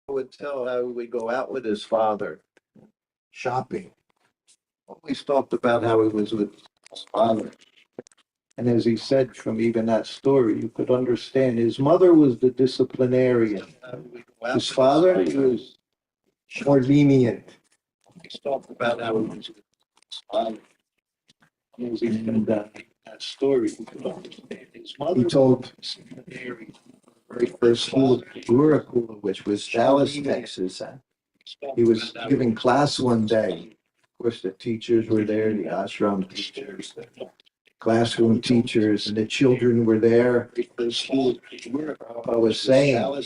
would tell how he would go out with his father shopping. Always talked about how he was with his father. And as he said from even that story, you could understand his mother was the disciplinarian. His father, he was more lenient. He talked about how he was with his father. And as he said that story, you could understand his mother. He told disciplinarian. Very first school, Gurukula, which was Dallas, Texas. He was giving class one day. Of course, the teachers were there, the ashram teachers, the classroom teachers, and the children were there. I was saying, when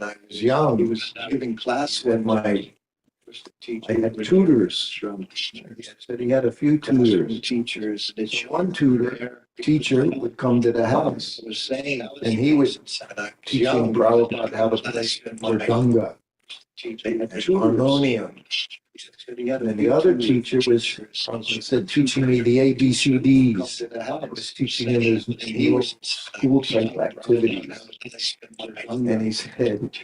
I was young, he was giving class when I had tutors. He said he had a few tutors. One teacher would come to the house, and he was teaching Prabhupada how to play mridanga and harmonium. And then the other teacher was teaching me the ABCDs. I was teaching him his school type activities. And he said,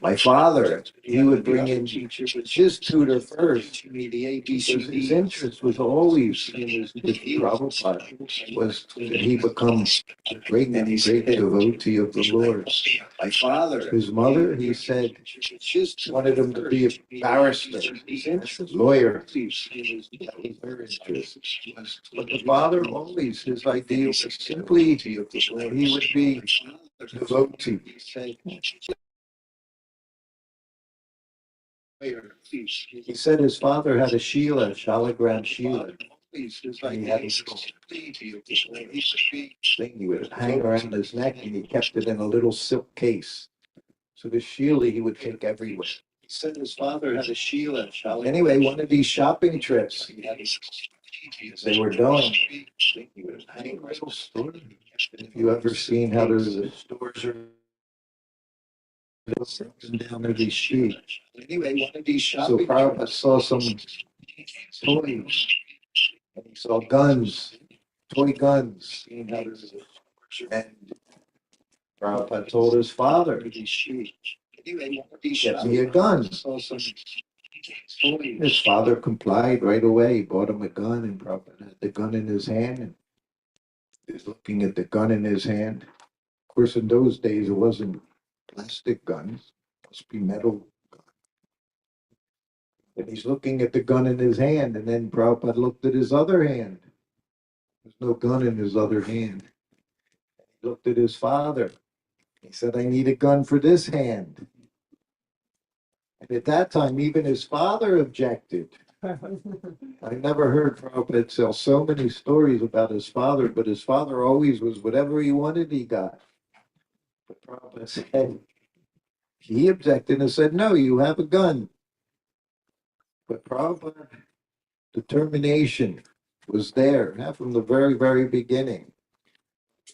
my father, he would bring in his tutor first. His interest was always with Prabhupada, was that he becomes a great devotee of the Lord. My father, his mother, he said, wanted him to be a barrister, lawyer. That was her interest. But the father always, his ideal was simply he would be a devotee. He said his father had a Srila, Shalagram Srila. And he had a little thing he would hang around his neck, and he kept it in a little silk case. So the Srila he would take everywhere. He said his father had a Srila. Anyway, one of these shopping trips, as they were going, he would hang a little store. If you ever seen how the stores are down every street. Anyway, one of these shopping so Prabhupada saw some toys, and he saw guns, toy guns. And Prabhupada told his father, get me a gun. His father complied right away. He bought him a gun, and Prabhupada had the gun in his hand, and he was looking at the gun in his hand. Of course, in those days, it wasn't plastic guns. It must be metal. And he's looking at the gun in his hand, and then Prabhupada looked at his other hand. There's no gun in his other hand. He looked at his father. He said, I need a gun for this hand. And at that time, even his father objected. I never heard Prabhupada tell so many stories about his father, but his father always was whatever he wanted, he got. But Prabhupada said, he objected and said, no, you have a gun. But Prabhupada's determination was there, from the very, very beginning.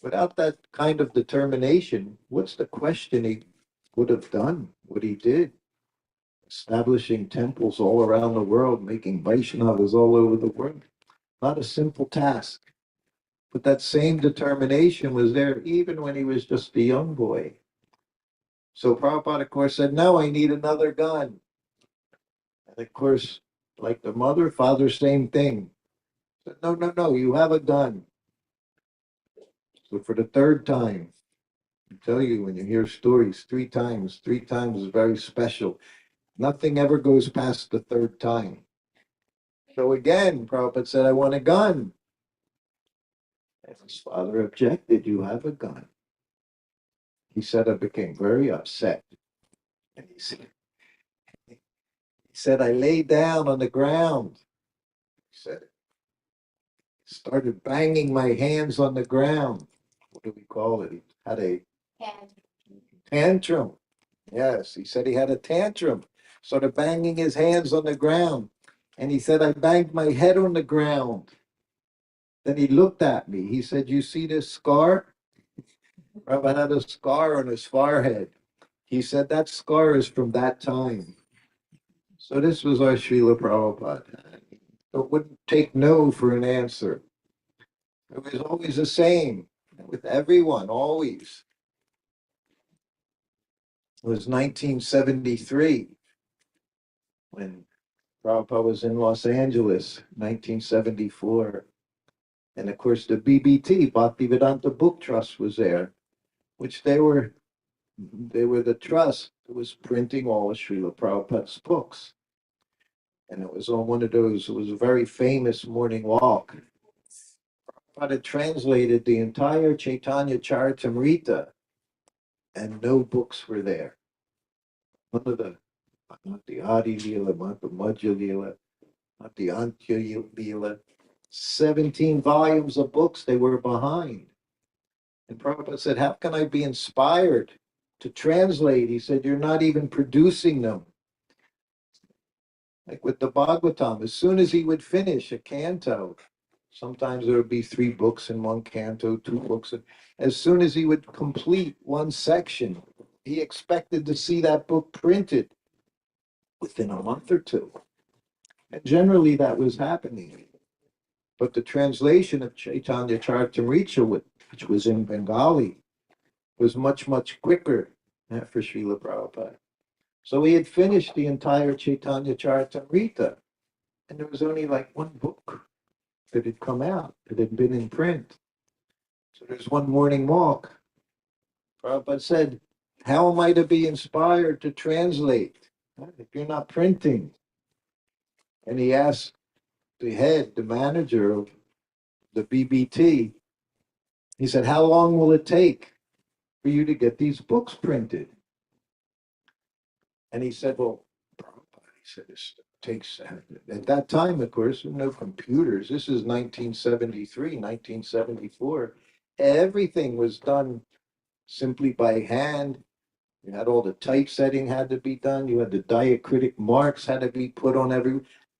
Without that kind of determination, what's the question he would have done, what he did? Establishing temples all around the world, making Vaishnavas all over the world. Not a simple task. But that same determination was there even when he was just a young boy. So Prabhupada, of course, said, no, I need another gun. And of course, like the mother, father, same thing. Said, no, you have a gun. So for the third time, I tell you, when you hear stories, three times is very special. Nothing ever goes past the third time. So again, Prabhupada said, I want a gun. And his father objected, you have a gun. He said, I became very upset. And he said, I lay down on the ground. He said, started banging my hands on the ground. What do we call it? He had a tantrum. Yes, he said he had a tantrum. Started banging his hands on the ground. And he said, I banged my head on the ground. Then he looked at me. He said, you see this scar? Prabhupada had a scar on his forehead. He said, that scar is from that time. So this was our Srila Prabhupada. It wouldn't take no for an answer. It was always the same with everyone, always. It was 1973 when Prabhupada was in Los Angeles, 1974. And of course, the BBT, Bhaktivedanta Book Trust, was there, which they were the trust that was printing all of Srila Prabhupada's books. And it was on one of those, it was a very famous morning walk. Prabhupada had translated the entire Chaitanya Charitamrita, and no books were there. None of not the Adi Leela, not the Madhya Leela, not the Antya Leela. 17 volumes of books they were behind. And Prabhupada said, how can I be inspired to translate? He said, you're not even producing them. Like with the Bhagavatam, as soon as he would finish a canto, sometimes there would be 3 books in one canto, 2 books. As soon as he would complete one section, he expected to see that book printed within a month or 2. And generally that was happening. But the translation of Chaitanya Charitamrita, which was in Bengali, was much, much quicker for Srila Prabhupada. So he had finished the entire Chaitanya Charitamrita, and there was only like 1 book that had come out, that had been in print. So there's one morning walk. Prabhupada said, how am I to be inspired to translate if you're not printing? And he asked the manager of the BBT, he said, how long will it take for you to get these books printed? And he said, well, Prabhupada, he said, it takes, at that time, of course, there were no computers. This is 1973, 1974. Everything was done simply by hand. You had all the typesetting had to be done. You had the diacritic marks had to be put on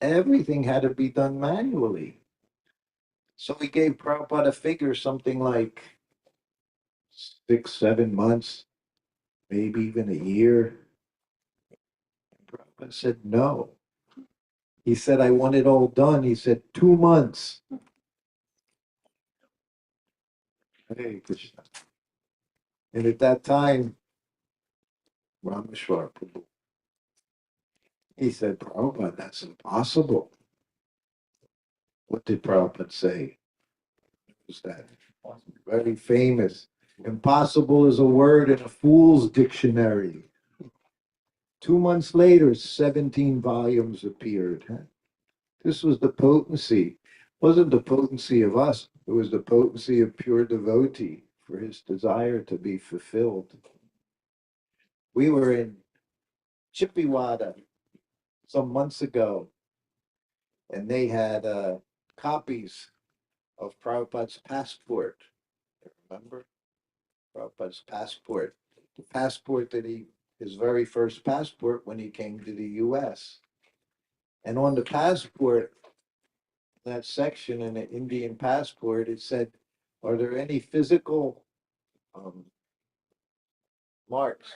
everything had to be done manually. So we gave Prabhupada a figure, something like 6, 7 months, maybe even a year. Prabhupada said, no. He said, I want it all done. He said, 2 months. Hey, Krishna. And at that time, Rameshwar Prabhu, he said, Prabhupada, that's impossible. What did Prabhupada say? Was that very famous? Impossible is a word in a fool's dictionary. 2 months later, 17 volumes appeared. This was the potency. It wasn't the potency of us. It was the potency of pure devotee for his desire to be fulfilled. We were in Chippewa some months ago, and they had copies of Prabhupada's passport. Remember? Prabhupada's passport. The passport that his very first passport when he came to the US. And on the passport, that section in the Indian passport, it said, are there any physical marks?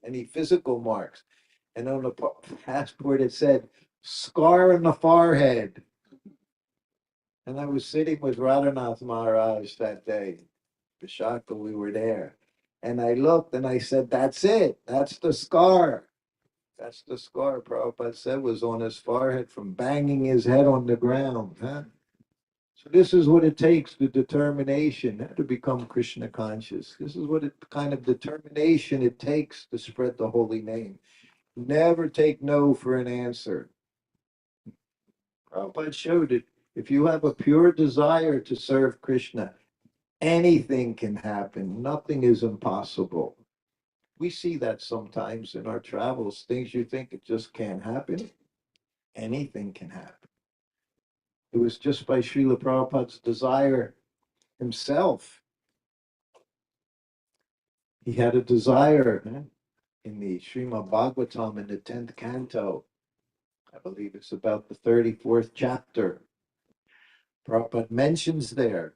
Any physical marks? And on the passport, it said, scar on the forehead. And I was sitting with Radhanath Maharaj that day. Vishaka, we were there. And I looked and I said, that's it. That's the scar. That's the scar Prabhupada said was on his forehead from banging his head on the ground. So this is what it takes, the determination to become Krishna conscious. This is what kind of determination it takes to spread the holy name. Never take no for an answer. Prabhupada showed it. If you have a pure desire to serve Krishna, anything can happen. Nothing is impossible. We see that sometimes in our travels, things you think it just can't happen. Anything can happen. It was just by Srila Prabhupada's desire himself. He had a desire in the Srimad Bhagavatam in the 10th canto. I believe it's about the 34th chapter. Prabhupada mentions there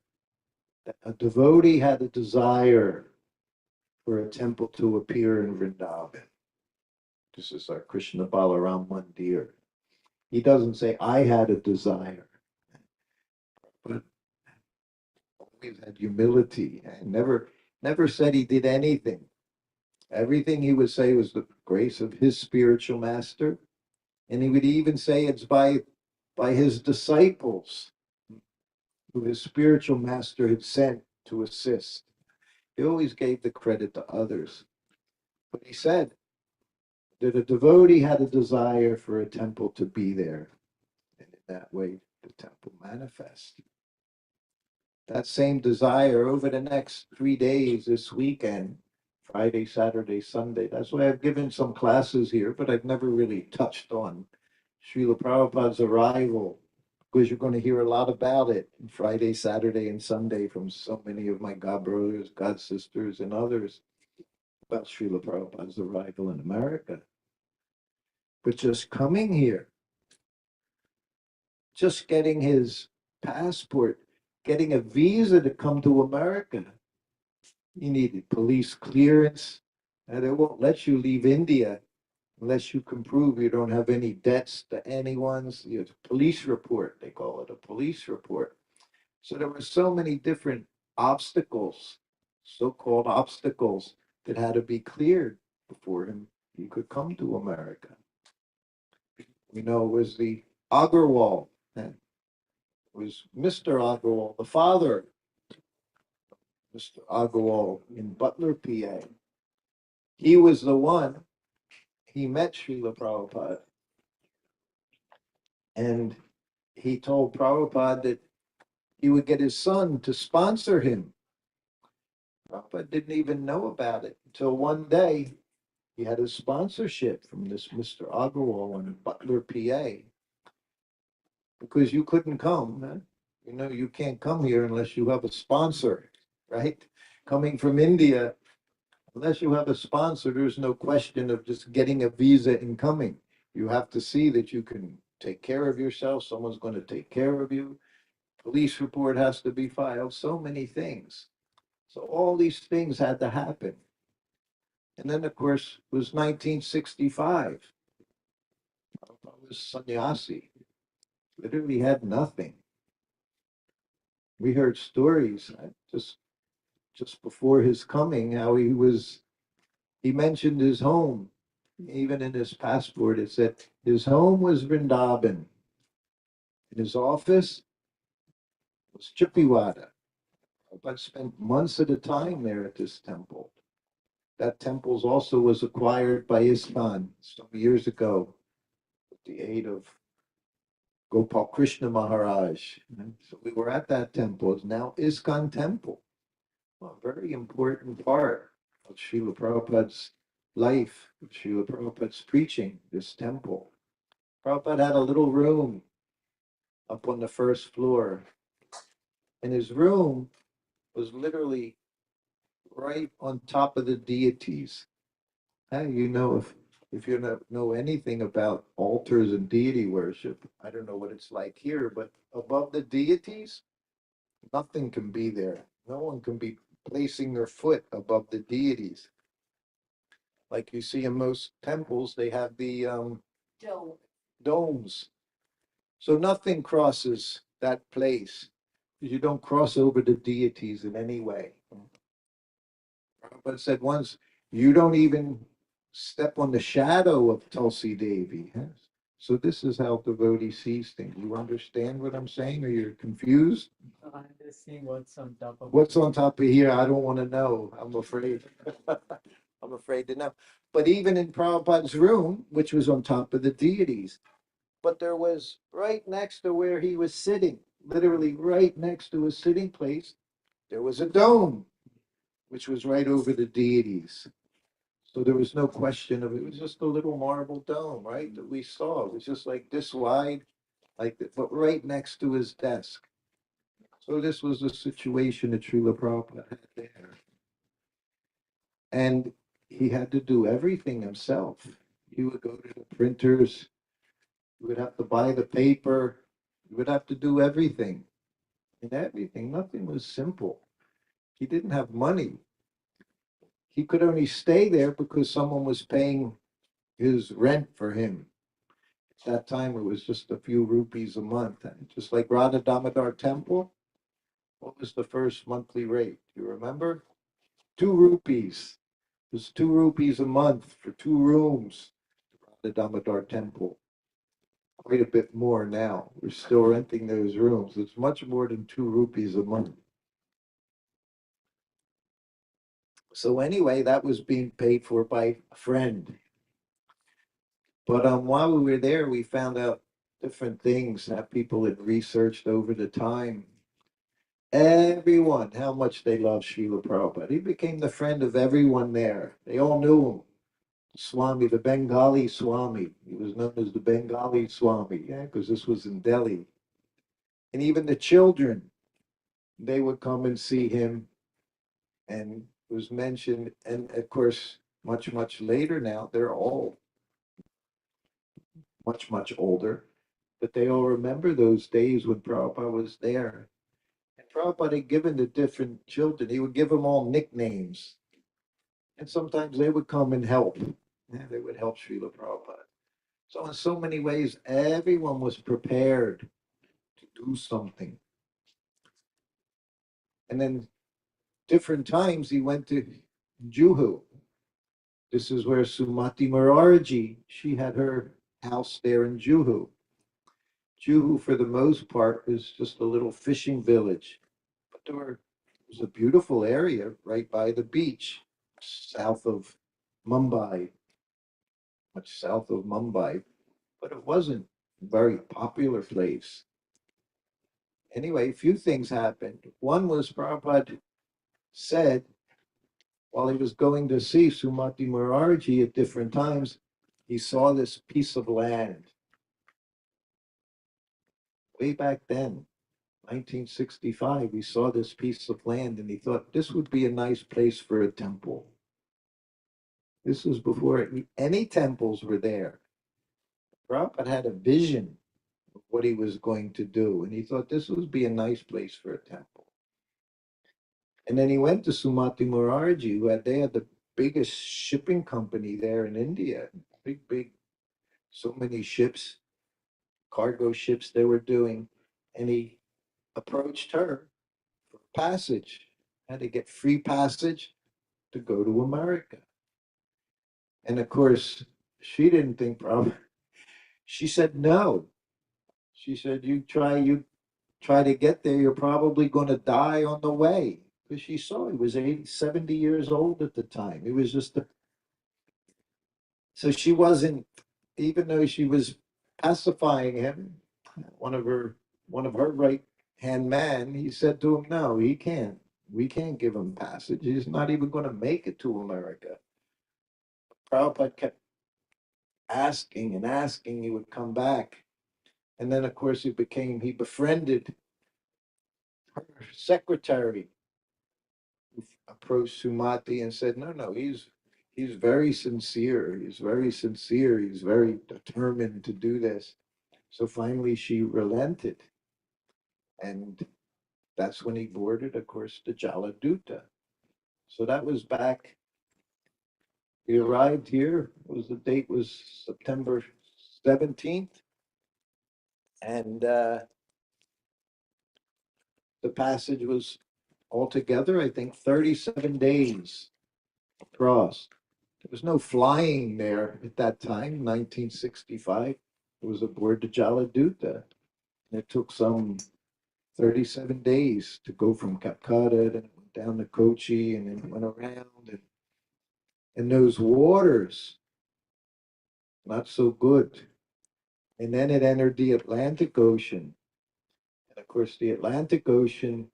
that a devotee had a desire for a temple to appear in Vrindavan. This is our Krishna Balaram Mandir. He doesn't say, I had a desire, but always had humility and never said he did anything. Everything he would say was the grace of his spiritual master. And he would even say it's by his disciples who his spiritual master had sent to assist. He always gave the credit to others. But he said that a devotee had a desire for a temple to be there. And in that way, the temple manifests. That same desire over the next 3 days this weekend, Friday, Saturday, Sunday. That's why I've given some classes here, but I've never really touched on Srila Prabhupada's arrival, because you're going to hear a lot about it Friday, Saturday, and Sunday from so many of my god brothers, god sisters, and others about Srila Prabhupada's arrival in America. But just coming here, just getting his passport, getting a visa to come to America, you needed police clearance, and they won't let you leave India unless you can prove you don't have any debts to anyone's. You know, police report, they call it a police report. So there were so many different obstacles, so-called obstacles, that had to be cleared before he could come to America. You know, it was the Agarwal, it was Mr. Agarwal, the father, Mr. Agarwal in Butler, PA. He was the one, he met Srila Prabhupada, and he told Prabhupada that he would get his son to sponsor him. Prabhupada didn't even know about it until one day he had a sponsorship from this Mr. Agarwal in Butler, PA, because you couldn't come. Man. You know, you can't come here unless you have a sponsor, right? Coming from India, unless you have a sponsor, there's no question of just getting a visa and coming. You have to see that you can take care of yourself. Someone's going to take care of you. Police report has to be filed. So many things. So all these things had to happen. And then, of course, it was 1965. I was sannyasi. Literally had nothing. We heard stories just before his coming, how he mentioned his home. Even in his passport, it said his home was Vrindavan. And his office was Chippiwada. But spent months at a time there at this temple. That temple also was acquired by ISKCON some years ago with the aid of Gopal Krishna Maharaj. So we were at that temple. It's now ISKCON temple. A very important part of Srila Prabhupada's life, of Srila Prabhupada's preaching, this temple. Prabhupada had a little room up on the first floor, and his room was literally right on top of the deities. Hey, you know, if you don't know anything about altars and deity worship, I don't know what it's like here, but above the deities, nothing can be there. No one can be placing their foot above the deities. Like you see in most temples, they have the domes. So nothing crosses that place. You don't cross over the deities in any way. Prabhupada said once, you don't even step on the shadow of Tulsi Devi. Yes. So this is how devotee sees things. You understand what I'm saying, or you're confused? I'm just seeing what's on top of What's on top of here? I don't want to know. I'm afraid. I'm afraid to know. But even in Prabhupada's room, which was on top of the deities, but there was right next to where he was sitting, literally right next to his sitting place, there was a dome, which was right over the deities. So there was no question of it. It was just a little marble dome, right? That we saw. It was just like this wide, like that, but right next to his desk. So this was the situation that Srila Prabhupada had there. And he had to do everything himself. He would go to the printers, you would have to buy the paper, you would have to do everything. And everything, nothing was simple. He didn't have money. He could only stay there because someone was paying his rent for him. At that time, it was just a few rupees a month. And just like Radha Damodar Temple, what was the first monthly rate? Do you remember? 2 rupees. It was 2 rupees a month for 2 rooms at the Damodar temple. Quite a bit more now. We're still renting those rooms. It's much more than 2 rupees a month. So anyway, that was being paid for by a friend. But while we were there, we found out different things that people had researched over the time. Everyone, how much they loved Srila Prabhupada. He became the friend of everyone there. They all knew him. Swami, the Bengali Swami. He was known as the Bengali Swami, yeah, because this was in Delhi. And even the children, they would come and see him, and it was mentioned. And of course, much, much later now, they're all much, much older, but they all remember those days when Prabhupada was there. And Prabhupada had given the different children, he would give them all nicknames. And sometimes they would come and help. Yeah, they would help Srila Prabhupada. So in so many ways, everyone was prepared to do something. And then different times he went to Juhu. This is where Sumati Morarji, she had her house there in Juhu. Juhu, for the most part, was just a little fishing village. But there was a beautiful area right by the beach, south of Mumbai, much south of Mumbai, but it wasn't a very popular place. Anyway, a few things happened. One was Prabhupada said while he was going to see Sumati Morarji at different times, he saw this piece of land way back then, 1965. He saw this piece of land and he thought this would be a nice place for a temple. This was before any temples were there. Prabhupada had a vision of what he was going to do, and he thought this would be a nice place for a temple. And then he went to Sumati Morarji, they had the biggest shipping company there in India. Big, big, so many ships, cargo ships they were doing. And he approached her for passage, had to get free passage to go to America. And of course, she didn't think probably. She said no. She said, you try to get there, you're probably going to die on the way. Because she saw he was 80, 70 years old at the time. He was just a, so she wasn't, even though she was pacifying him, one of her one of her right hand man, he said to him, no, he can't. We can't give him passage. He's not even going to make it to America. Prabhupada kept asking and asking he would come back. And then, of course, he befriended her secretary, who approached Sumati and said, no, no, he's very sincere. He's very sincere. He's very determined to do this. So finally she relented. And that's when he boarded, of course, the Jaladuta. So that was back. He arrived here. The date was September 17th. And the passage was altogether, I think, 37 days across. There was no flying there at that time, 1965. It was aboard the Jaladuta. And it took some 37 days to go from Calcutta, then it went down to Kochi, and then it went around. And those waters, not so good. And then it entered the Atlantic Ocean. And of course, the Atlantic Ocean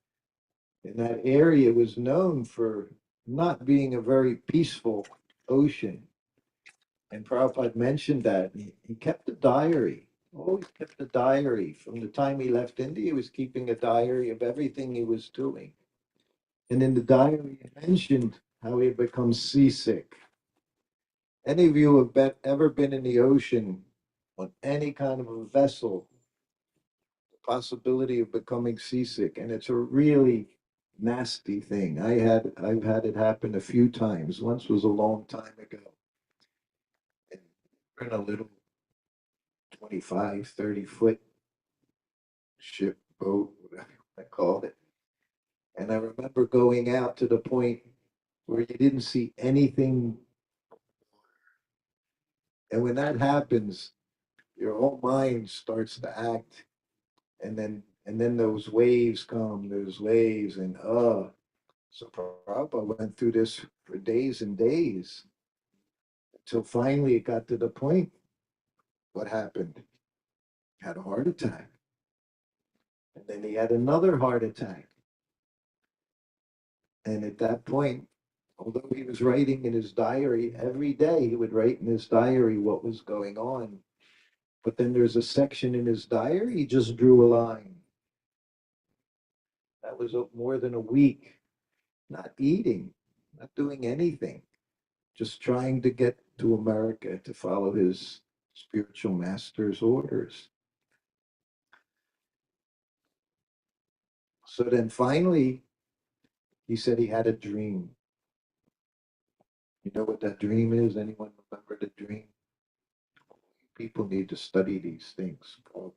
in that area was known for not being a very peaceful ocean. And Prabhupada mentioned that. He kept a diary, always kept a diary. From the time he left India, he was keeping a diary of everything he was doing. And in the diary, he mentioned how he had become seasick. Any of you have ever been in the ocean on any kind of a vessel, the possibility of becoming seasick, and it's a really nasty thing. I've had it happen a few times. Once was a long time ago. And we're in a little 25, 30-foot ship, boat, whatever I called it. And I remember going out to the point where you didn't see anything. And when that happens, your whole mind starts to act, and then those waves come, those waves, and so Prabhupada went through this for days and days until finally it got to the point. What happened? Had a heart attack, and then he had another heart attack. And at that point, although he was writing in his diary every day, he would write in his diary what was going on. But then there's a section in his diary, he just drew a line. That was more than a week, not eating, not doing anything, just trying to get to America to follow his spiritual master's orders. So then finally, he said he had a dream. You know what that dream is? Anyone remember the dream? People need to study these things. Not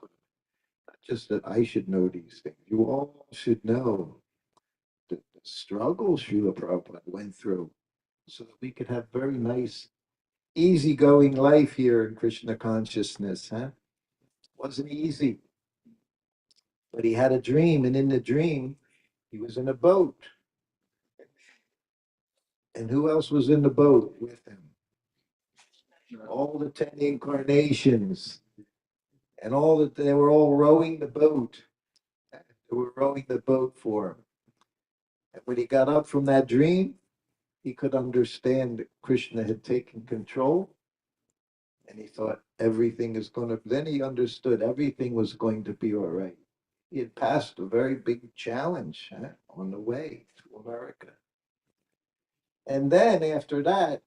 just that I should know these things. You all should know the struggles Srila Prabhupada went through so that we could have very nice, easygoing life here in Krishna consciousness. Huh? Wasn't easy. But he had a dream, and in the dream, he was in a boat. And who else was in the boat with him? All the 10 incarnations. And all that they were all rowing the boat. They were rowing the boat for him. And when he got up from that dream, he could understand that Krishna had taken control. And he thought everything is going to, then he understood everything was going to be all right. He had passed a very big challenge on the way to America. And then after that,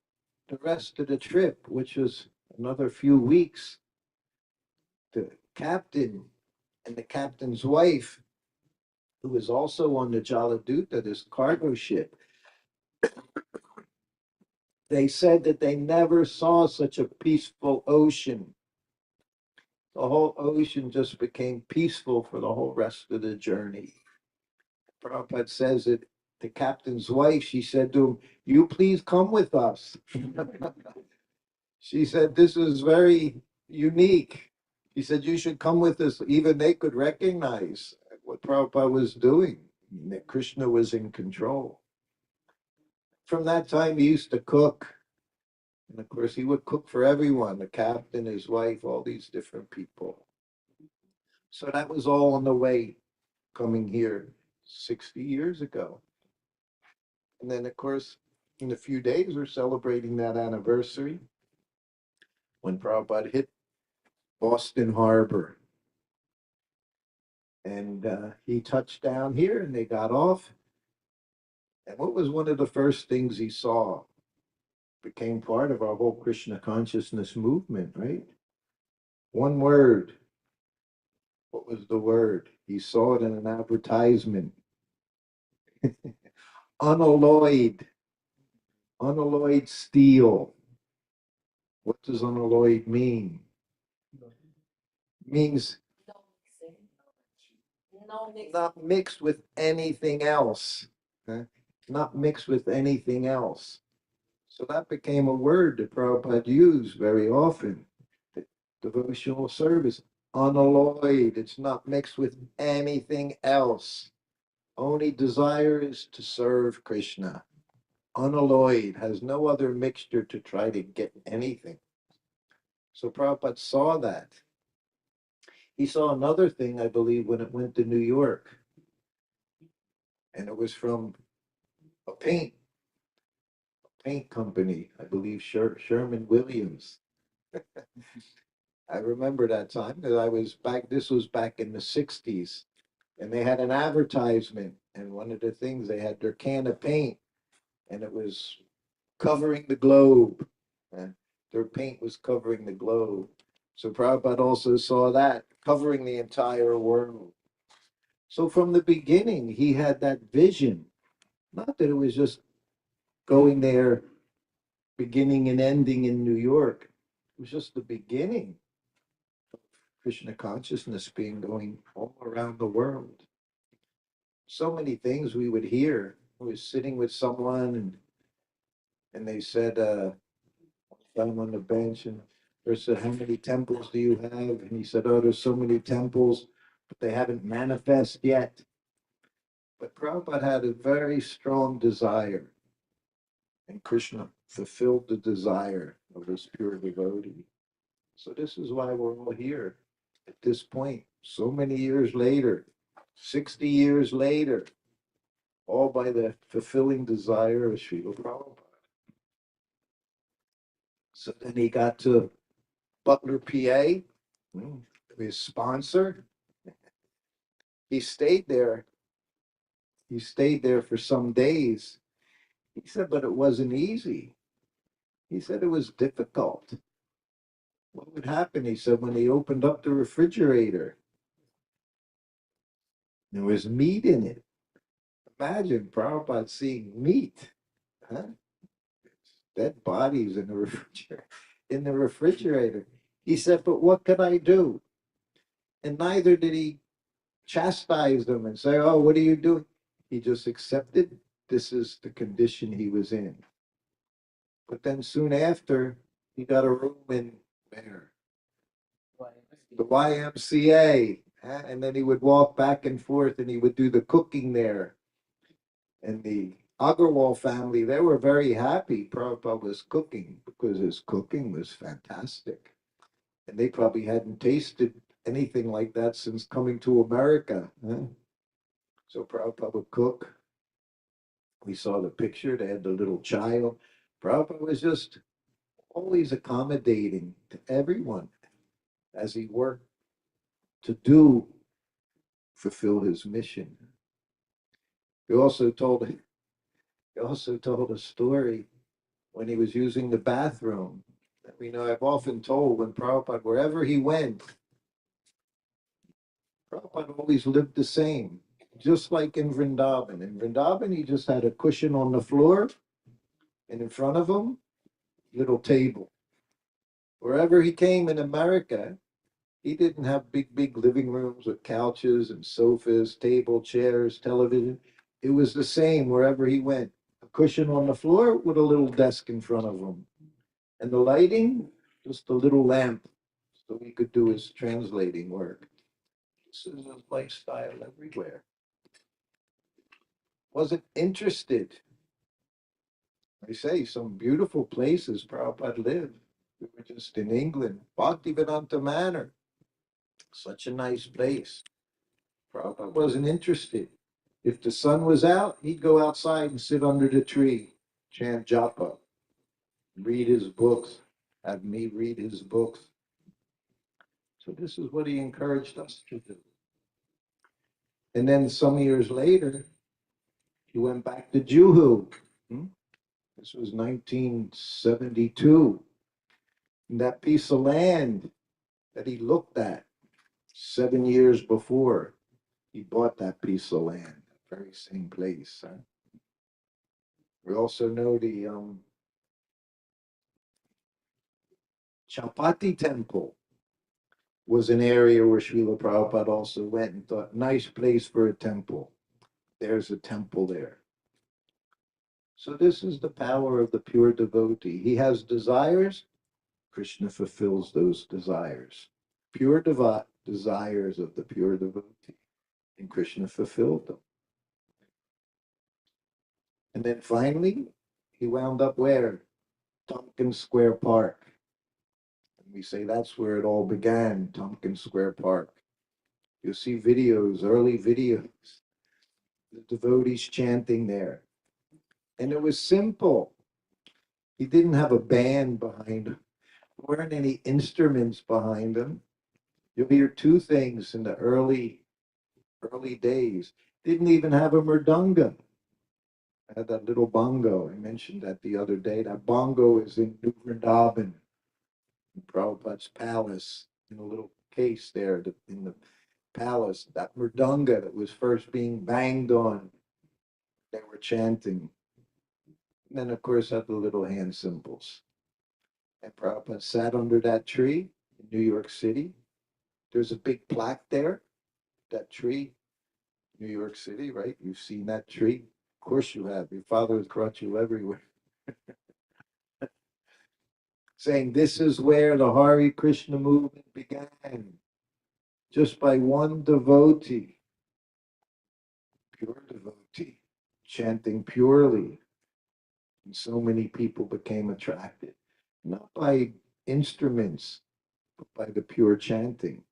the rest of the trip, which was another few weeks, the captain and the captain's wife, who was also on the Jaladuta, this cargo ship, they said that they never saw such a peaceful ocean. The whole ocean just became peaceful for the whole rest of the journey. Prabhupada says that the captain's wife, she said to him, "You please come with us." She said, "This is very unique." She said, "You should come with us." Even they could recognize what Prabhupada was doing, that Krishna was in control. From that time, he used to cook. And of course, he would cook for everyone, the captain, his wife, all these different people. So that was all on the way coming here 60 years ago. And then, of course, in a few days, we're celebrating that anniversary when Prabhupada hit Boston Harbor. And he touched down here and they got off. And what was one of the first things he saw? Became part of our whole Krishna consciousness movement, right? One word. What was the word? He saw it in an advertisement. Unalloyed. Unalloyed steel. What does unalloyed mean? Means not mixed with anything else. Huh? Not mixed with anything else. So that became a word that Prabhupada used very often. The devotional service, unalloyed. It's not mixed with anything else. Only desire is to serve Krishna. Unalloyed, has no other mixture to try to get anything. So Prabhupada saw that. He saw another thing, I believe, when it went to New York. And it was from a paint company, I believe Sherman Williams. I remember that time because I was back, this was back in the 60s, and they had an advertisement. And one of the things, they had their can of paint, and it was covering the globe. And their paint was covering the globe. So Prabhupada also saw that, covering the entire world. So from the beginning, he had that vision. Not that it was just going there, beginning and ending in New York. It was just the beginning of Krishna consciousness being going all around the world. So many things we would hear. I was sitting with someone and And they said, found on the bench, and they said, how many temples do you have? And he said, oh, there's so many temples, but they haven't manifest yet. But Prabhupada had a very strong desire, and Krishna fulfilled the desire of this pure devotee. So this is why we're all here at this point, so many years later, 60 years later, all by the fulfilling desire of Srila Prabhupada. So then he got to Butler, PA, his sponsor. He stayed there. He stayed there for some days. He said, but it wasn't easy. He said it was difficult. What would happen? He said, when he opened up the refrigerator, there was meat in it. Imagine Prabhupada seeing meat, huh? Dead bodies in the refrigerator. In the refrigerator. He said, but what could I do? And neither did he chastise them and say, oh, what are you doing? He just accepted this is the condition he was in. But then soon after, he got a room in where? The YMCA. And then he would walk back and forth and he would do the cooking there. And the Agarwal family, they were very happy Prabhupada was cooking because his cooking was fantastic. And they probably hadn't tasted anything like that since coming to America. So Prabhupada would cook. We saw the picture, they had the little child. Prabhupada was just always accommodating to everyone as he worked to fulfill his mission. He also told a story when he was using the bathroom. You know, I've often told when Prabhupada, wherever he went, Prabhupada always lived the same, just like in Vrindavan. In Vrindavan, he just had a cushion on the floor, and in front of him, little table. Wherever he came in America, he didn't have big living rooms with couches and sofas, table, chairs, television. It was the same wherever he went. A cushion on the floor with a little desk in front of him. And the lighting, just a little lamp so he could do his translating work. This is his lifestyle everywhere. Wasn't interested. I say some beautiful places Prabhupada lived. We were just in England, Bhaktivedanta Manor. Such a nice place. Prabhupada wasn't interested. If the sun was out, he'd go outside and sit under the tree, chant japa, read his books, have me read his books. So this is what he encouraged us to do. And then some years later, he went back to Juhu. This was 1972. And that piece of land that he looked at 7 years before, he bought that piece of land, that very same place. We also know the Chapati Temple was an area where Srila Prabhupada also went and thought, nice place for a temple. There's a temple there. So this is the power of the pure devotee. He has desires, Krishna fulfills those desires. Pure desires of the pure devotee. And Krishna fulfilled them. And then finally, he wound up where? Tompkins Square Park. And we say that's where it all began, Tompkins Square Park. You'll see videos, early videos, the devotees chanting there. And it was simple. He didn't have a band behind him. There weren't any instruments behind him. You'll hear two things in the early days. Didn't even have a mridanga. I had that little bongo. I mentioned that the other day. That bongo is in New Vrindavan, in Prabhupada's palace, in a little case there in the palace. That mridanga that was first being banged on, they were chanting. And then, of course, had the little hand cymbals. And Prabhupada sat under that tree in New York City. There's a big plaque there, that tree, New York City, right? You've seen that tree. Of course you have. Your father has brought you everywhere. saying this is where the Hare Krishna movement began, just by one devotee, pure devotee, chanting purely. And so many people became attracted, not by instruments, but by the pure chanting.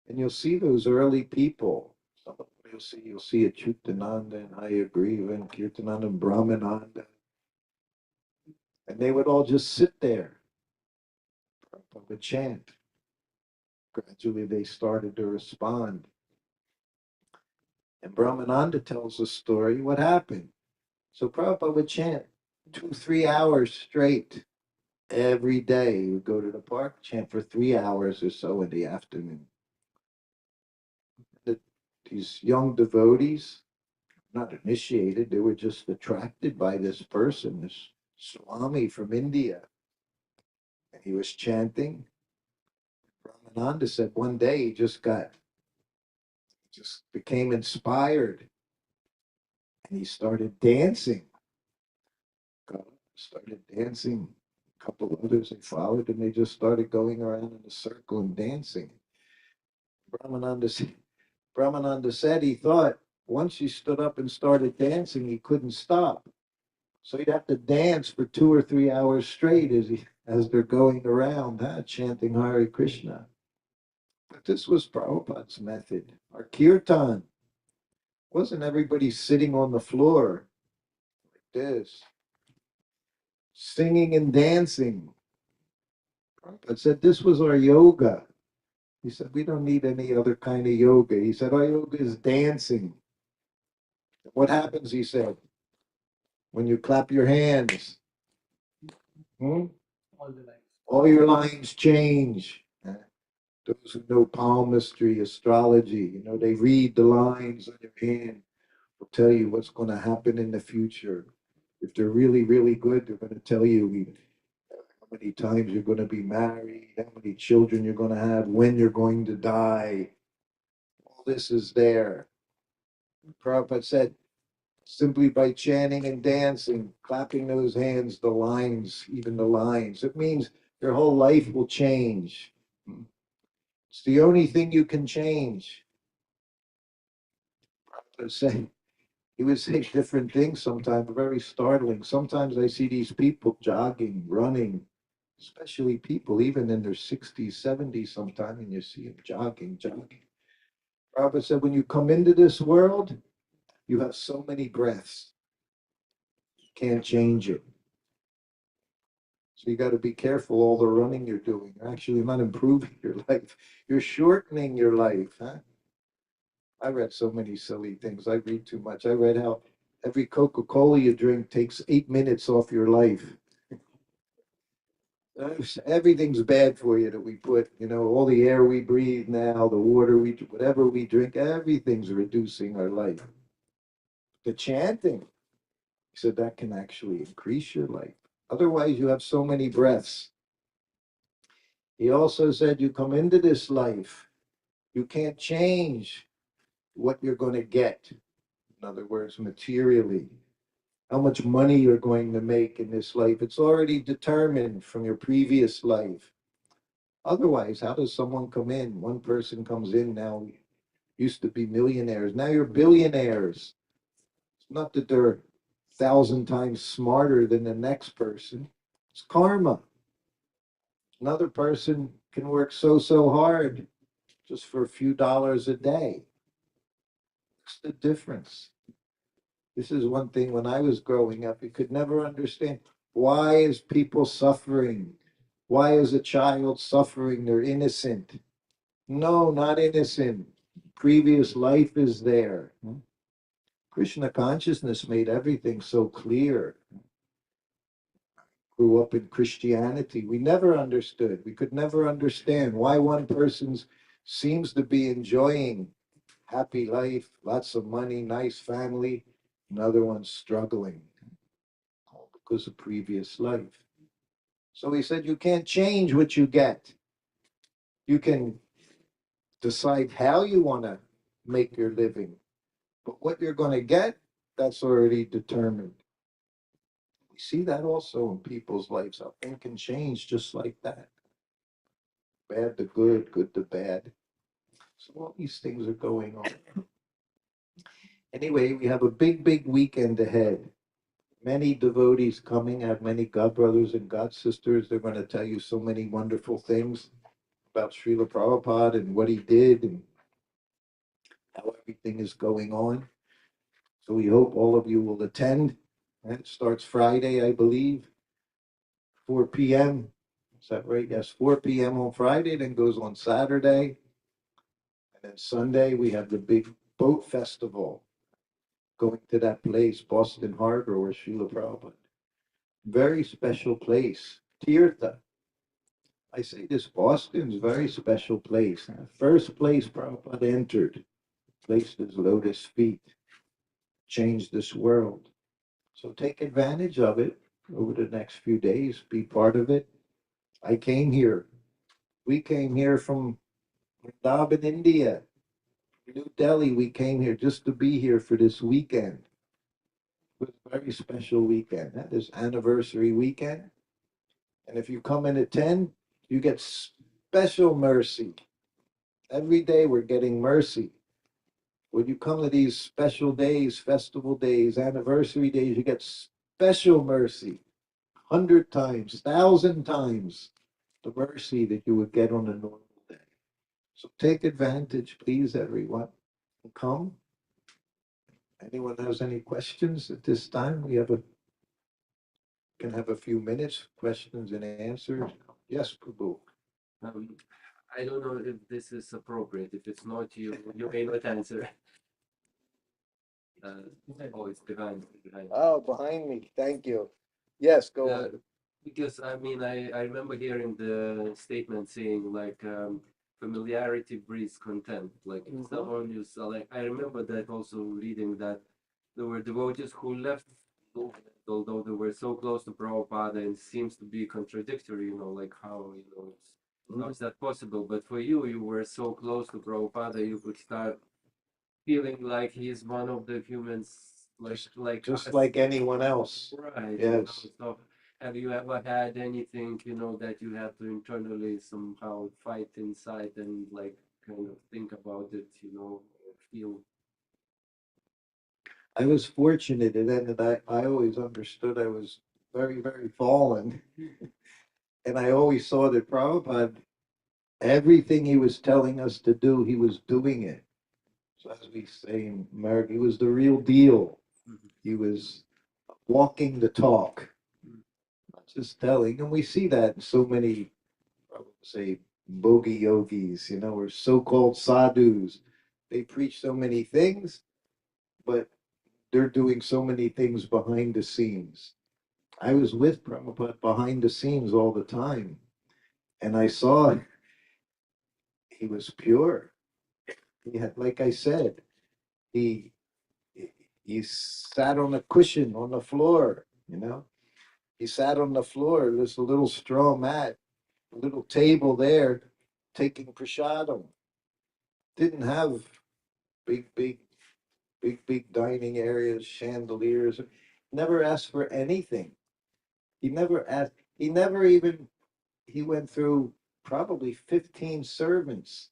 And you'll see those early people. Some of them you'll see Achyutananda and Hayagriva and Kirtananda and Brahmananda. And they would all just sit there. Prabhupada would chant. Gradually they started to respond. And Brahmananda tells a story what happened. So Prabhupada would chant 2-3 hours straight every day. He would go to the park, chant for 3 hours or so in the afternoon. The, these young devotees, not initiated, they were just attracted by this person, this Swami from India. And he was chanting. Brahmananda said one day he just became inspired and he started dancing. Started dancing. A couple others they followed and they just started going around in a circle and dancing. Brahmananda said he thought once he stood up and started dancing, he couldn't stop. So he'd have to dance for 2 or 3 hours straight as they're going around, chanting Hare Krishna. But this was Prabhupada's method. Our kirtan wasn't everybody sitting on the floor like this, singing and dancing. Prabhupada said this was our yoga. He said we don't need any other kind of yoga. He said our yoga is dancing. What happens, he said, when you clap your hands? All the lights. All your lines change. Those who know palmistry, astrology, they read the lines on your hand, will tell you what's going to happen in the future. If they're really, really good, they're going to tell you how many times you're going to be married, how many children you're going to have, when you're going to die. All this is there. Prabhupada said, simply by chanting and dancing, clapping those hands, the lines, even the lines, it means your whole life will change. It's the only thing you can change. He would say different things sometimes, very startling. Sometimes I see these people jogging, running, especially people even in their 60s, 70s sometimes, and you see them jogging. Prabhupada said, when you come into this world, you have so many breaths. You can't change it. So you got to be careful all the running you're doing. You're actually not improving your life. You're shortening your life. I read so many silly things. I read too much. I read how every Coca-Cola you drink takes 8 minutes off your life. Everything's bad for you that we put, all the air we breathe now, the water whatever we drink, everything's reducing our life. The chanting, he said that can actually increase your life. Otherwise, you have so many breaths. He also said you come into this life, you can't change what you're going to get. In other words, materially, how much money you're going to make in this life. It's already determined from your previous life. Otherwise, how does someone come in? One person comes in now, used to be millionaires. Now you're billionaires. It's not that they're 1,000 times smarter than the next person. It's karma. Another person can work so hard just for a few dollars a day. What's the difference? This is one thing when I was growing up, you could never understand. Why is people suffering? Why is a child suffering? They're innocent. No, not innocent. Previous life is there. Krishna consciousness made everything so clear. Grew up in Christianity. We never understood. We could never understand why one person seems to be enjoying happy life, lots of money, nice family, another one's struggling, all because of previous life. So he said, you can't change what you get. You can decide how you want to make your living, but what you're going to get, that's already determined. see that also in people's lives, how things can change just like that. Bad to good, good to bad. So all these things are going on. Anyway, we have a big, big weekend ahead. Many devotees coming. I have many God brothers and God sisters. They're going to tell you so many wonderful things about Srila Prabhupada and what he did and how everything is going on. So we hope all of you will attend. And it starts Friday, I believe, 4 p.m. Is that right? Yes, 4 p.m. on Friday, then goes on Saturday. And then Sunday, we have the big boat festival going to that place, Boston Harbor, where Srila Prabhupada. Very special place. Tirtha. I say this, Boston's a very special place. The first place Prabhupada entered, placed his lotus feet, changed this world. So take advantage of it over the next few days. Be part of it. I came here. We came here from Vrindavan, India, New Delhi. We came here just to be here for this weekend. It was a very special weekend. That is anniversary weekend. And if you come in at 10, you get special mercy. Every day we're getting mercy. When you come to these special days, festival days, anniversary days, you get special mercy. 100 times, 1,000 times the mercy that you would get on a normal day. So take advantage, please, everyone. Come. Anyone has any questions at this time? We can have a few minutes, questions and answers. Yes, Prabhu. Um, I don't know if this is appropriate. If it's not, you may not answer. Oh, it's behind. Oh, behind me. Thank you. Yes, go on. Because I mean, I remember hearing the statement saying like familiarity breeds contempt. Like someone you saw, like I remember that also reading that there were devotees who left, although they were so close to Prabhupada, and it seems to be contradictory. You know, like how how is that possible? But for you, you were so close to Prabhupada, you could start feeling like he's one of the humans, Just us. like anyone else. Right. Yes. So have you ever had anything, that you have to internally somehow fight inside and like kind of think about it, or feel? I was fortunate in that I always understood I was very, very fallen. And I always saw that Prabhupada, everything he was telling us to do, he was doing it. So as we say in America, he was the real deal. He was walking the talk, not just telling. And we see that in so many, I would say, bogey yogis, or so-called sadhus. They preach so many things, but they're doing so many things behind the scenes. I was with Prabhupada behind the scenes all the time, and I saw he was pure. He had, like I said, he he sat on a cushion on the floor. He sat on the floor. There's a little straw mat, a little table there, taking prasadam. Didn't have big, big, big dining areas, chandeliers. Never asked for anything. He never asked. He never even. He went through probably 15 servants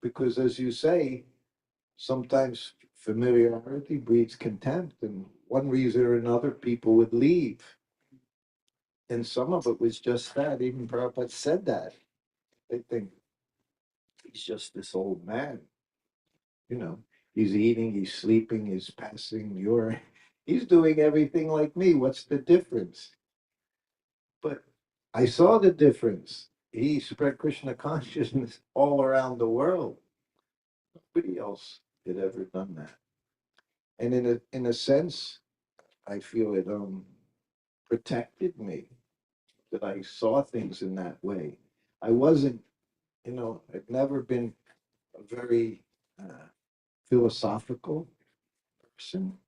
because, as you say, sometimes familiarity breeds contempt, and one reason or another, people would leave. And some of it was just that. Even Prabhupada said that. They think he's just this old man. You know, he's eating, he's sleeping, he's passing urine. He's doing everything like me. What's the difference? But I saw the difference. He spread Krishna consciousness all around the world. Nobody else had ever done that. And in a sense, I feel it protected me that I saw things in that way. I wasn't, I've never been a very philosophical person,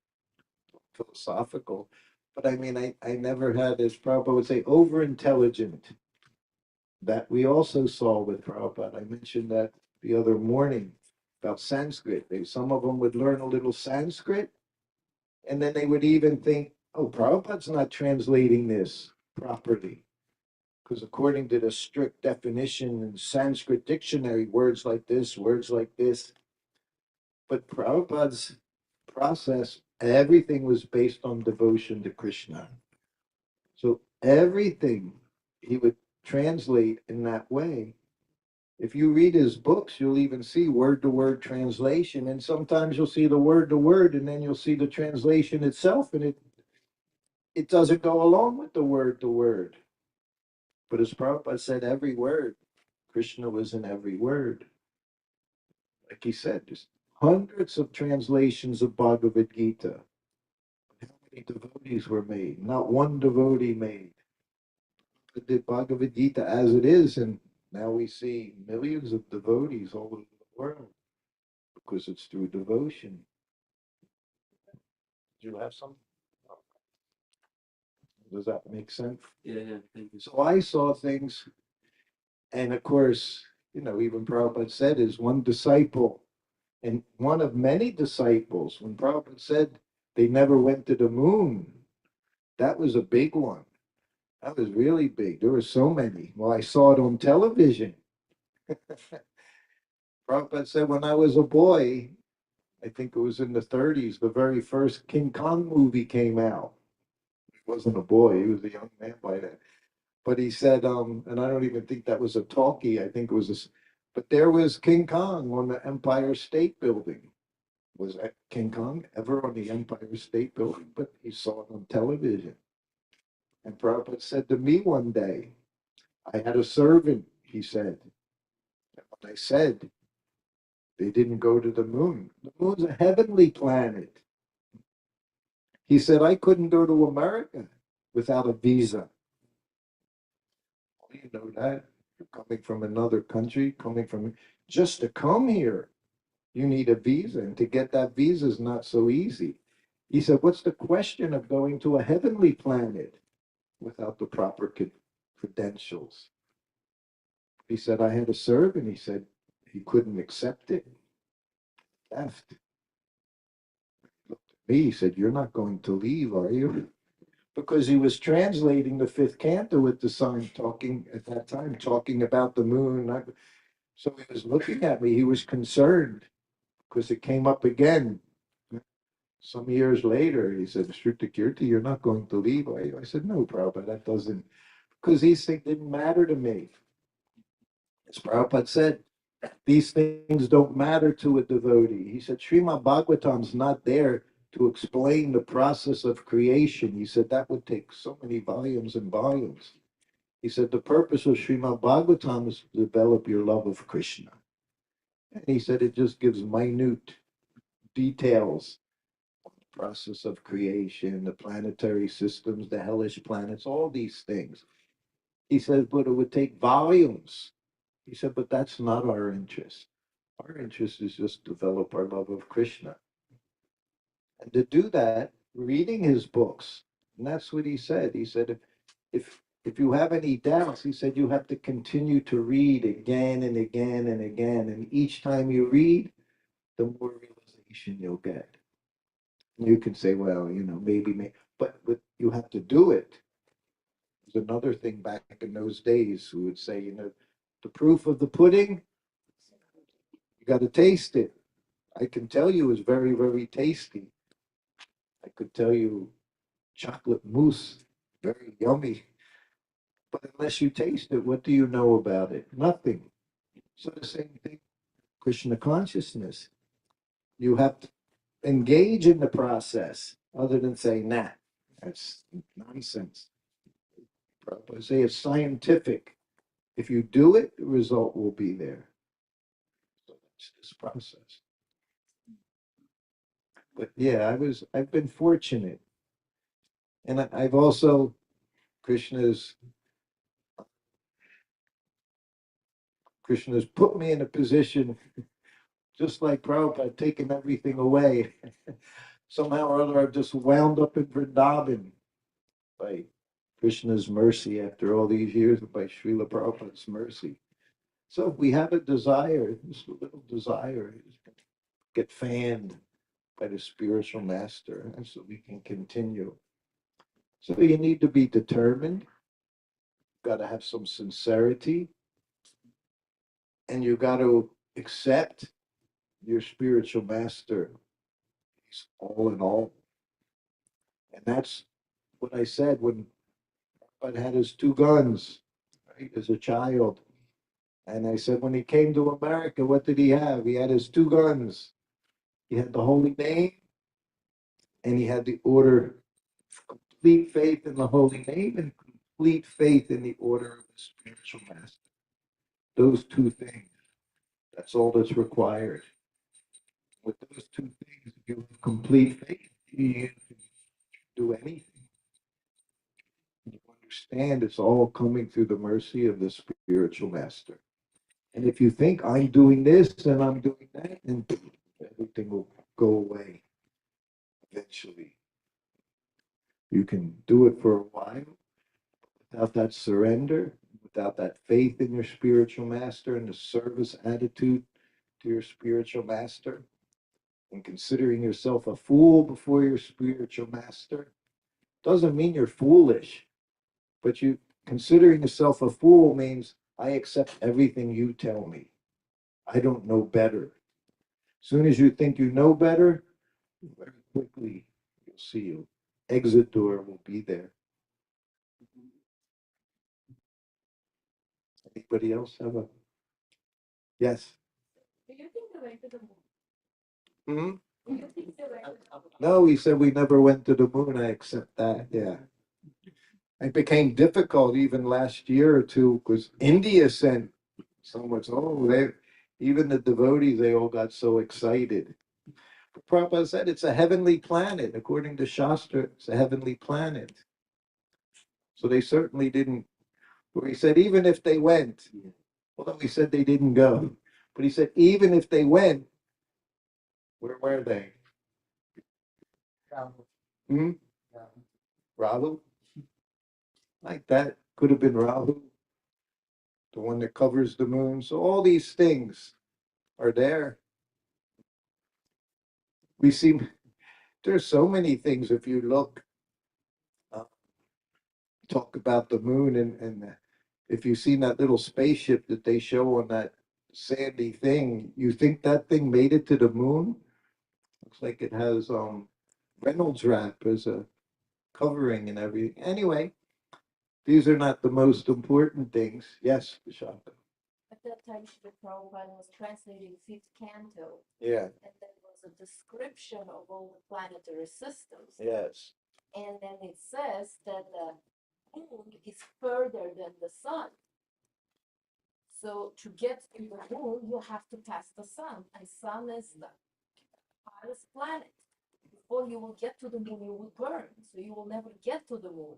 philosophical, but I mean, I never had, as Prabhupada would say, over intelligent. That we also saw with Prabhupada. I mentioned that the other morning about Sanskrit. Some of them would learn a little Sanskrit, and then they would even think, oh, Prabhupada's not translating this properly. Because according to the strict definition in Sanskrit dictionary, words like this, words like this. But Prabhupada's process, everything was based on devotion to Krishna. So everything he would translate in that way. If you read his books, you'll even see word to word translation. And sometimes you'll see the word to word, and then you'll see the translation itself, and it doesn't go along with the word to word. But as Prabhupada said, every word, Krishna was in every word. Like he said, there's hundreds of translations of Bhagavad Gita. How many devotees were made? Not one devotee made. But the Bhagavad Gita as it is, and now we see millions of devotees all over the world because it's through devotion. Do you have some? Does that make sense? Yeah, thank you. So I saw things, and of course, even Prabhupada said is one disciple and one of many disciples. When Prabhupada said they never went to the moon, that was a big one. That was really big. There were so many. Well, I saw it on television. Prabhupada said when I was a boy, I think it was in the 30s, the very first King Kong movie came out. He wasn't a boy, he was a young man by then. But he said, and I don't even think that was a talkie, I think it was but there was King Kong on the Empire State Building. Was King Kong ever on the Empire State Building? But he saw it on television. And Prabhupada said to me one day, I had a servant, he said. And when I said they didn't go to the moon, the moon's a heavenly planet. He said, I couldn't go to America without a visa. You know that? You're coming from another country, just to come here, you need a visa. And to get that visa is not so easy. He said, what's the question of going to a heavenly planet without the proper credentials? He said, I had a servant. He said, he couldn't accept it. Left. Looked at me. He said, you're not going to leave, are you? Because he was translating the fifth canto with the sign talking at that time, talking about the moon. So he was looking at me. He was concerned because it came up again. Some years later, he said, Srutakirti, you're not going to leave, are you? I said, no, Prabhupada, that doesn't, because these things didn't matter to me. As Prabhupada said, these things don't matter to a devotee. He said, Srimad Bhagavatam's not there to explain the process of creation. He said, that would take so many volumes and volumes. He said, the purpose of Srimad Bhagavatam is to develop your love of Krishna. And he said, it just gives minute details on the process of creation, the planetary systems, the hellish planets, all these things. He said, but it would take volumes. He said, but that's not our interest. Our interest is just develop our love of Krishna. And to do that, reading his books. And that's what he said. He said, if you have any doubts, he said, you have to continue to read again and again and again. And each time you read, the more realization you'll get. You can say, well, maybe, but you have to do it. There's another thing back in those days who would say, the proof of the pudding, you got to taste it. I can tell you it's very, very tasty. I could tell you chocolate mousse, very yummy. But unless you taste it, what do you know about it? Nothing. So the same thing, Krishna consciousness. You have to engage in the process other than say, nah, that's nonsense. Prabhupada say it's scientific. If you do it, the result will be there. So that's this process. But yeah, I've been fortunate. And I've also, Krishna's put me in a position, just like Prabhupada taking everything away. Somehow or other, I've just wound up in Vrindavan by Krishna's mercy after all these years, by Srila Prabhupada's mercy. So if we have a desire, just a little desire, get fanned by the spiritual master, and so we can continue. So you need to be determined. You've got to have some sincerity, and you got to accept your spiritual master. He's all in all. And that's what I said when Bud had his two guns, right, as a child. And I said, when he came to America, what did he have? He had his two guns. He had the holy name, and he had the order, complete faith in the holy name and complete faith in the order of the spiritual master. Those two things. That's all that's required. With those two things, if you have complete faith, you can do anything. You understand it's all coming through the mercy of the spiritual master. And if you think I'm doing this and I'm doing that, then everything will go away eventually. You can do it for a while without that surrender, without that faith in your spiritual master and the service attitude to your spiritual master, and considering yourself a fool before your spiritual master. Doesn't mean you're foolish, but you considering yourself a fool means I accept everything you tell me. I don't know better. As soon as you think you know better, very quickly you'll see your exit door will be there. Anybody else have a yes? Do you think they went to the moon? Hmm. Do you think they went to the moon? No, he said we never went to the moon. I accept that. Yeah. It became difficult even last year or two because India sent so much. Oh, they even the devotees, they all got so excited. But Prabhupada said it's a heavenly planet. According to Shastra, it's a heavenly planet. So they certainly didn't. Where he said even if they went, although he said they didn't go, but he said even if they went, where were they? Prabhu. Hmm? Prabhu. Rahu? Like that could have been Rahu, the one that covers the moon. So all these things are there. We see there's so many things if you look, uh, talk about the moon and if you've seen that little spaceship that they show on that sandy thing, you think that thing made it to the moon? Looks like it has Reynolds wrap as a covering and everything. Anyway, these are not the most important things. Yes, Vishaka. At that time, Srila Prabhupada was translating fifth canto, Yeah. and there was a description of all the planetary systems. Yes. And then it says that the moon is further than the sun. So to get to the moon, you have to pass the sun, and sun is the hottest planet. Before you will get to the moon, you will burn, so you will never get to the moon.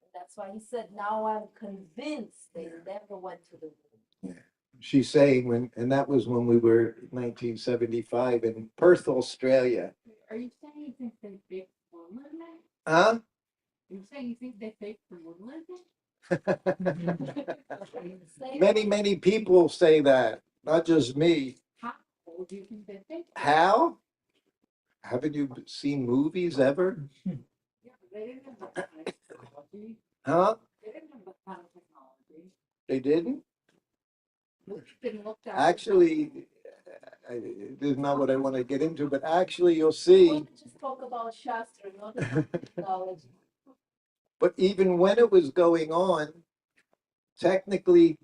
And that's why he said, now I'm convinced they never went to the moon. Yeah. She's saying when, and that was when we were 1975 in Perth, Australia. Are you saying you think they faked moon landing? Huh? Are you saying you think they faked the moon landing? Many people say that, not just me. How do you think they faked it? How? Haven't you seen movies ever? Yeah, but they didn't have that kind of technology. Huh? They didn't have that kind of technology. They didn't? Didn't look that Actually, this is not what I want to get into, but actually you'll We see. want to just talk about Shastra, not about technology. But even when it was going on, technically,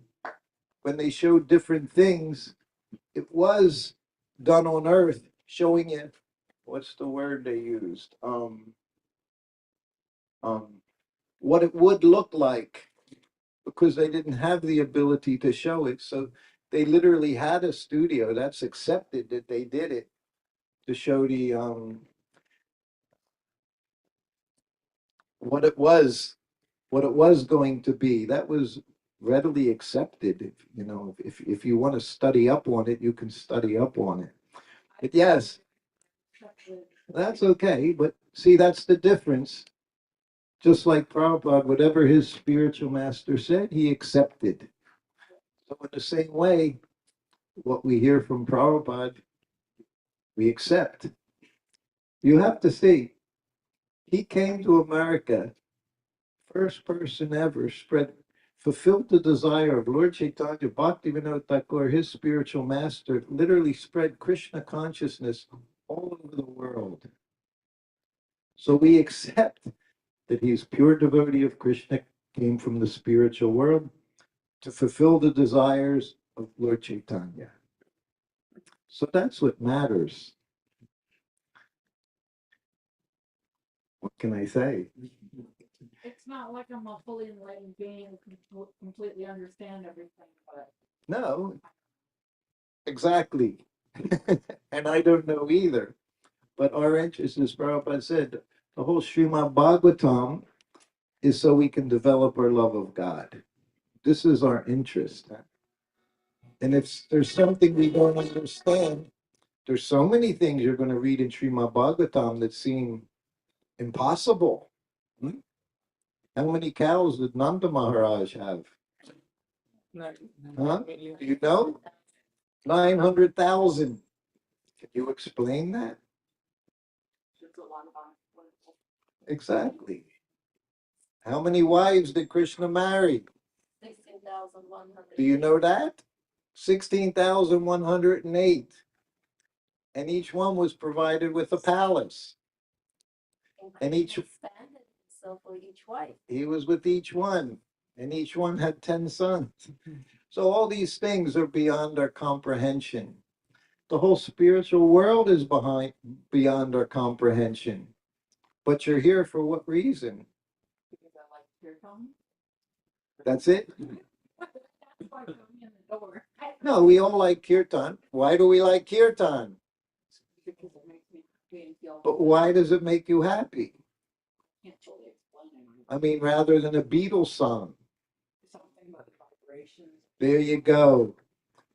when they showed different things, it was done on Earth, showing you what's the word they used? What it would look like, because they didn't have the ability to show it. So they literally had a studio that's accepted that they did it to show the what it was going to be. That was readily accepted. If, you know, if you want to study up on it, you can study up on it. But yes, that's okay. But see, that's the difference. Just like Prabhupada, whatever his spiritual master said, he accepted. So in the same way, what we hear from Prabhupada, we accept. You have to see, he came to America first person ever fulfilled the desire of Lord Chaitanya Bhaktivinoda Thakur, his spiritual master, literally spread Krishna consciousness all over the world. So we accept that he's pure devotee of Krishna, came from the spiritual world to fulfill the desires of Lord Chaitanya. So that's what matters. What can I say? It's not like I'm a fully enlightened being who completely understand everything, but No, exactly. And I don't know either. But our interest, as Prabhupada said, the whole Srimad Bhagavatam is so we can develop our love of God. This is our interest. And if there's something we don't understand, there's so many things you're going to read in Srimad Bhagavatam that seem impossible. Hmm? How many cows did Nanda Maharaj have? Huh? Do you know? 900,000. Can you explain that? there's a lot of unexplainable. Exactly. How many wives did Krishna marry? 16,100. Do you know that? 16,108. And each one was provided with a palace. And each expanded himself for each wife. he was with each one, and each one had 10 sons. So all these things are beyond our comprehension. The whole spiritual world is beyond our comprehension. But you're here for what reason? Because I like kirtan. That's it? That's why put me in the door. No, we all like kirtan. Why do we like kirtan? Because it makes me happy and feel. But why does it make you happy? Can't totally explain it. I mean, rather than a Beatles song. Something about the vibrations. There you go.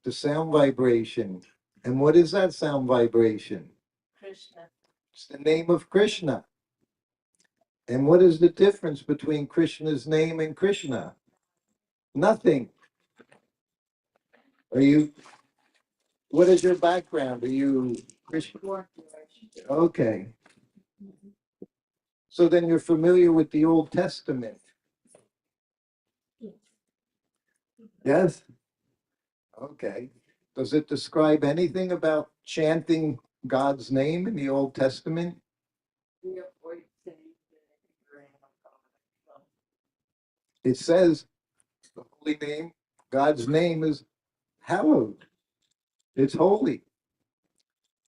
The sound vibration. And what is that sound vibration? Krishna. It's the name of Krishna. And what is the difference between Krishna's name and Krishna? Nothing. Are you, what is your background? Are you Christian? Okay. So then you're familiar with the Old Testament. Yes? Okay. Does it describe anything about chanting God's name in the Old Testament? We avoid saying the name of God. It says the holy name, God's name is hallowed. It's holy.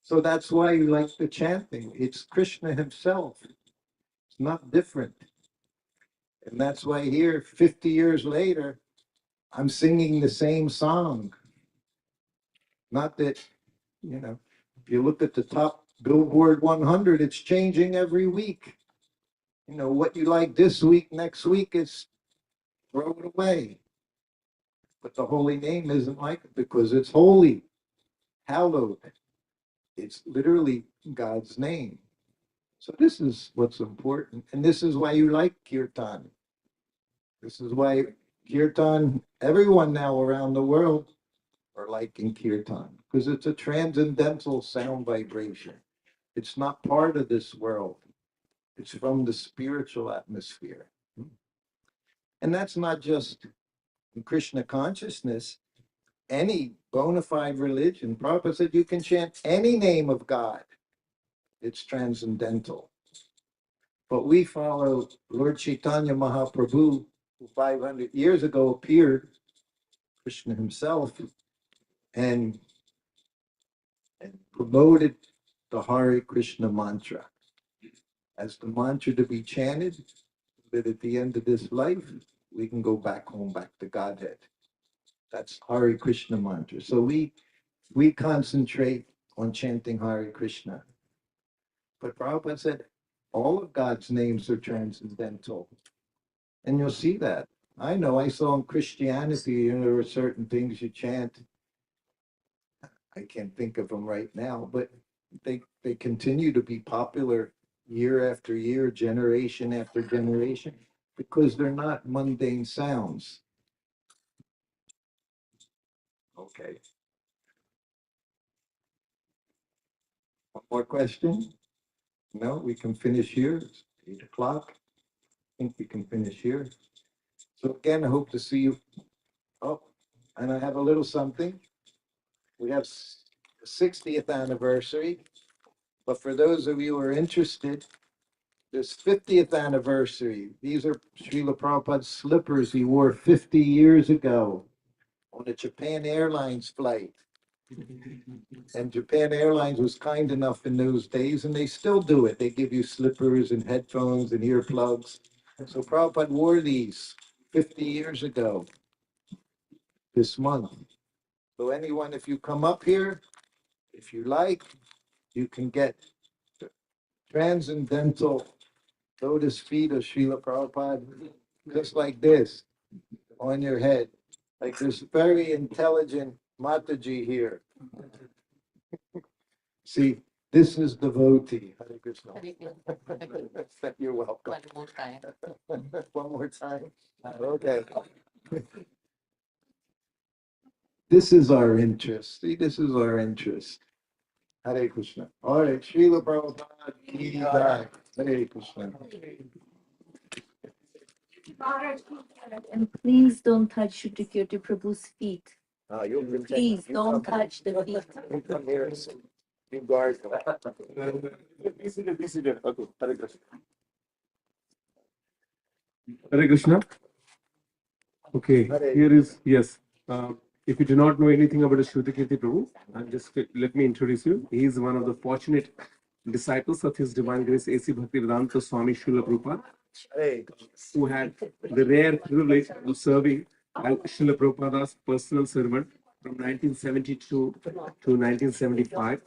So that's why you like the chanting. It's Krishna himself. It's not different. And that's why here, 50 years later, I'm singing the same song. Not that, if you look at the top Billboard 100, it's changing every week. What you like this week, next week, it's throw it away. But the holy name isn't like it because it's holy, hallowed. It's literally God's name. So this is what's important. And this is why you like kirtan. This is why kirtan, everyone now around the world are liking kirtan because it's a transcendental sound vibration. It's not part of this world. It's from the spiritual atmosphere. And that's not just in Krishna consciousness, any bona fide religion. Prabhupada said you can chant any name of God. It's transcendental. But we follow Lord Chaitanya Mahaprabhu, who 500 years ago appeared, Krishna himself, and promoted the Hare Krishna mantra as the mantra to be chanted, that at the end of this life, we can go back home, back to Godhead. That's Hare Krishna mantra. So we concentrate on chanting Hare Krishna. But Prabhupada said all of God's names are transcendental. And you'll see that. I know, I saw in Christianity, there are certain things you chant. I can't think of them right now, but they continue to be popular year after year, generation after generation, because they're not mundane sounds. Okay. One more question? No, we can finish here. It's 8 o'clock. think we can finish here. So again, I hope to see you. Oh, and I have a little something. We have the 60th anniversary, but for those of you who are interested, this 50th anniversary. These are Srila Prabhupada's slippers he wore 50 years ago on a Japan Airlines flight. And Japan Airlines was kind enough in those days, and they still do it. They give you slippers and headphones and earplugs. So Prabhupada wore these 50 years ago this month. So anyone, if you come up here, if you like, you can get transcendental lotus feet of Srila Prabhupada, just like this, on your head. Like this very intelligent Mataji here. See, this is devotee. Hare Krishna. You're welcome. One more time. One more time. Okay. This is our interest. See, this is our interest. Hare Krishna. All right, Srila Prabhupada ki jai. Hare Krishna. And please don't touch Srutakirti Prabhu's feet. You can take- Please you don't come- touch the feet. You come here and sit. You guard them. Be seated, be seated. Okay, Hare Krishna. Hare Krishna. Okay, Hare- here is, yes. If you do not know anything about Srutakirti Prabhu, let me introduce you. He is one of the fortunate disciples of His Divine Grace A.C. Bhaktivedanta Swami Srila Prabhupada, Hare who had the rare privilege of serving as Srila Prabhupada's personal servant from 1972 to 1975.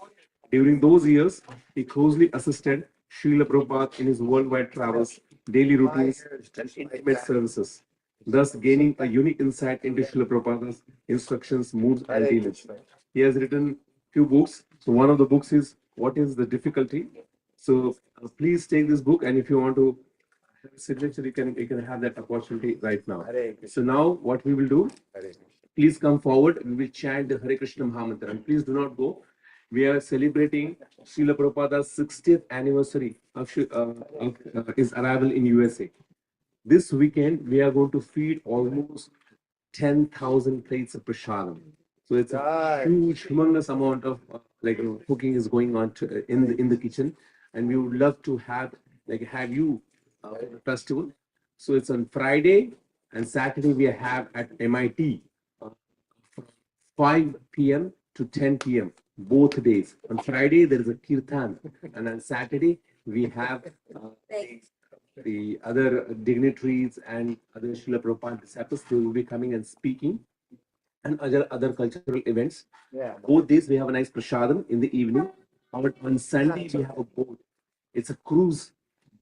During those years, he closely assisted Srila Prabhupada in his worldwide travels, daily routines, and intimate services, thus gaining a unique insight into Srila Prabhupada's instructions, moods, and dealings. He has written few books. So one of the books is What is the Difficulty? So please take this book, and if you want to have a signature, you can have that opportunity right now. Hare Krishna. So now what we will do, Hare Krishna. please come forward. We will chant the Hare Krishna Mahamantra. And please do not go. We are celebrating Srila Prabhupada's 60th anniversary of his arrival in USA. This weekend, we are going to feed almost 10,000 plates of prasadam. So it's a Right. huge, humongous amount of cooking is going on in the kitchen, and we would love to have you for the festival. So it's on Friday and Saturday we have at MIT from 5 p.m. to 10 p.m. both days. On Friday there is a kirtan, and on Saturday we have the other dignitaries and other Srila Prabhupada disciples who will be coming and speaking, and other cultural events. Yeah. Both days we have a nice prasadam in the evening. But on Sunday we have a boat. It's a cruise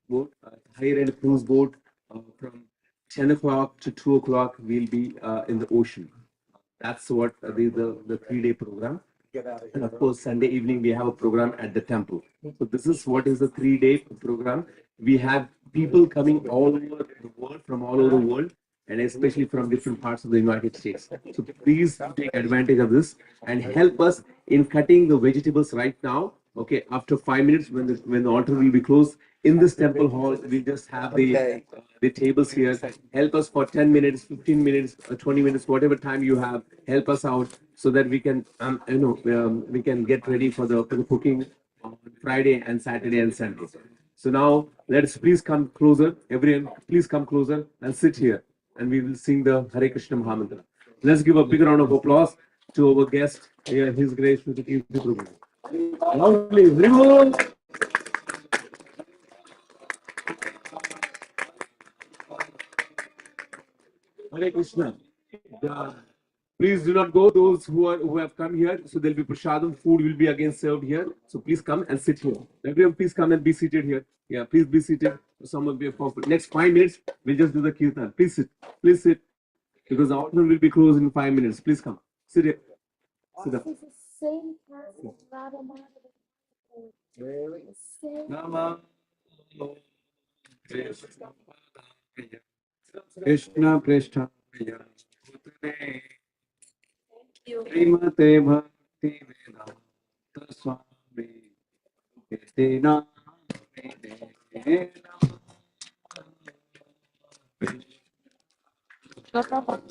boat, higher end cruise boat. From 10 o'clock to 2 o'clock we'll be in the ocean. That's what the 3-day program. Get out of And here. of course, Sunday evening, we have a program at the temple. So this is what is the 3-day program. We have people coming all over the world, from all over the world, and especially from different parts of the United States. So please take advantage of this and help us in cutting the vegetables right now. Okay, after 5 minutes, when the altar will be closed, in this temple hall, we just have the tables here. Help us for 10 minutes, 15 minutes, 20 minutes, whatever time you have. Help us out so that we can, we can get ready for the cooking on Friday and Saturday and Sunday. So now let's please come closer. Everyone, please come closer and sit here, and we will sing the Hare Krishna Mahamantra. Let's give a big round of applause to our guest, His Grace Srutakirti Prabhu. Lovely, very good. Hare Krishna. Yeah. Please do not go. Those who have come here, so there'll be prasadam. Food will be again served here. So please come and sit here. Everyone, please come and be seated here. Yeah, please be seated. Someone be for next 5 minutes. We'll just do the kirtan. Please sit. Please sit, because the altar will be closed in 5 minutes. Please come. Sit here. Sit up. This is the same person, Radha Madhava. Really? Same. Nama Krishna Krishna You. Srimate Bhakti Vedanta Swami Krishna No problem.